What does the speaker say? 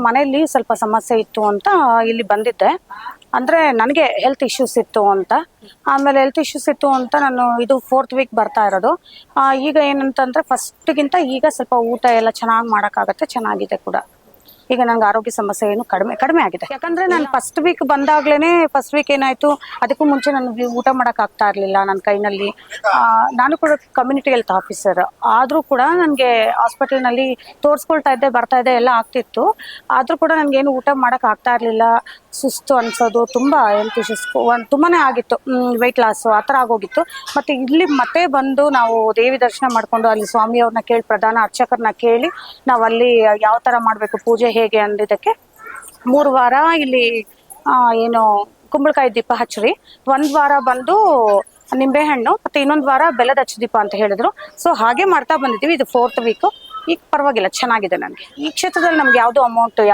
ಮನೆಯಲ್ಲಿ ಸ್ವಲ್ಪ ಸಮಸ್ಯೆ ಇತ್ತು ಅಂತ ಇಲ್ಲಿ ಬಂದಿದ್ದೆ. ಅಂದ್ರೆ ನನಗೆ ಹೆಲ್ತ್ ಇಶ್ಯೂಸ್ ಇತ್ತು ಅಂತ. ಆಮೇಲೆ ಹೆಲ್ತ್ ಇಶ್ಯೂಸ್ ಇತ್ತು ಅಂತ ನಾನು ಇದು 4th ವೀಕ್ ಬರ್ತಾ ಇರೋದು. ಈಗ ಏನಂತಂದ್ರೆ ಫಸ್ಟ್ಗಿಂತ ಈಗ ಸ್ವಲ್ಪ ಊಟ ಎಲ್ಲ ಚೆನ್ನಾಗಿ ಮಾಡೋಕ್ಕಾಗತ್ತೆ, ಚೆನ್ನಾಗಿದೆ ಕೂಡ. ಈಗ ನಂಗೆ ಆರೋಗ್ಯ ಸಮಸ್ಯೆ ಏನು ಕಡಿಮೆ ಆಗಿದೆ. ಯಾಕಂದ್ರೆ ನಾನು ಫಸ್ಟ್ ವೀಕ್ ಏನಾಯ್ತು, ಅದಕ್ಕೂ ಮುಂಚೆ ನನಗೆ ಊಟ ಮಾಡಕ್ ಆಗ್ತಾ ಇರ್ಲಿಲ್ಲ ನನ್ನ ಕೈನಲ್ಲಿ. ನಾನು ಕೂಡ ಕಮ್ಯುನಿಟಿ ಹೆಲ್ತ್ ಆಫೀಸರ್ ಆದ್ರೂ ಕೂಡ ನನಗೆ ಹಾಸ್ಪಿಟಲ್ನಲ್ಲಿ ತೋರಿಸ್ಕೊಳ್ತಾ ಇದ್ದೆ, ಬರ್ತಾ ಇದ್ದೆ, ಎಲ್ಲ ಆಗ್ತಿತ್ತು. ಆದ್ರೂ ಕೂಡ ನನಗೇನು ಊಟ ಮಾಡಕ್ ಆಗ್ತಾ ಇರ್ಲಿಲ್ಲ. ಸುಸ್ತು ಅನ್ಸೋದು, ತುಂಬಾ ಹೆಲ್ತ್ ಇಶ್ಯೂಸ್ ತುಂಬಾನೇ ಆಗಿತ್ತು. ವೆಯ್ಟ್ ಲಾಸು ಆ ಥರ ಆಗೋಗಿತ್ತು. ಮತ್ತೆ ಇಲ್ಲಿ ಮತ್ತೆ ಬಂದು ನಾವು ದೇವಿ ದರ್ಶನ ಮಾಡ್ಕೊಂಡು ಅಲ್ಲಿ ಸ್ವಾಮಿಯವ್ರನ್ನ ಕೇಳಿ, ಪ್ರಧಾನ ಅರ್ಚಕರನ್ನ ಕೇಳಿ ನಾವು ಅಲ್ಲಿ ಯಾವ ಥರ ಮಾಡಬೇಕು ಪೂಜೆ ಹೇಗೆ ಅಂದಿದ್ದಕ್ಕೆ 3 ವಾರ ಇಲ್ಲಿ ಏನು ಕುಂಬಳಕಾಯಿ ದೀಪ ಹಚ್ಚ್ರಿ, 1 ವಾರ ಬಂದು ನಿಂಬೆಹಣ್ಣು, ಮತ್ತೆ ಇನ್ನೊಂದು ವಾರ ಬೆಲ್ಲದ ಹಚ್ಚ ದೀಪ ಅಂತ ಹೇಳಿದ್ರು. ಸೊ ಹಾಗೆ ಮಾಡ್ತಾ ಬಂದಿದ್ದೀವಿ. ಇದು 4th ವೀಕು. ಈಗ ಪರವಾಗಿಲ್ಲ, ಚೆನ್ನಾಗಿದೆ. ನನಗೆ ಈ ಕ್ಷೇತ್ರದಲ್ಲಿ ನಮ್ಗೆ ಯಾವುದೋ ಅಮೌಂಟ್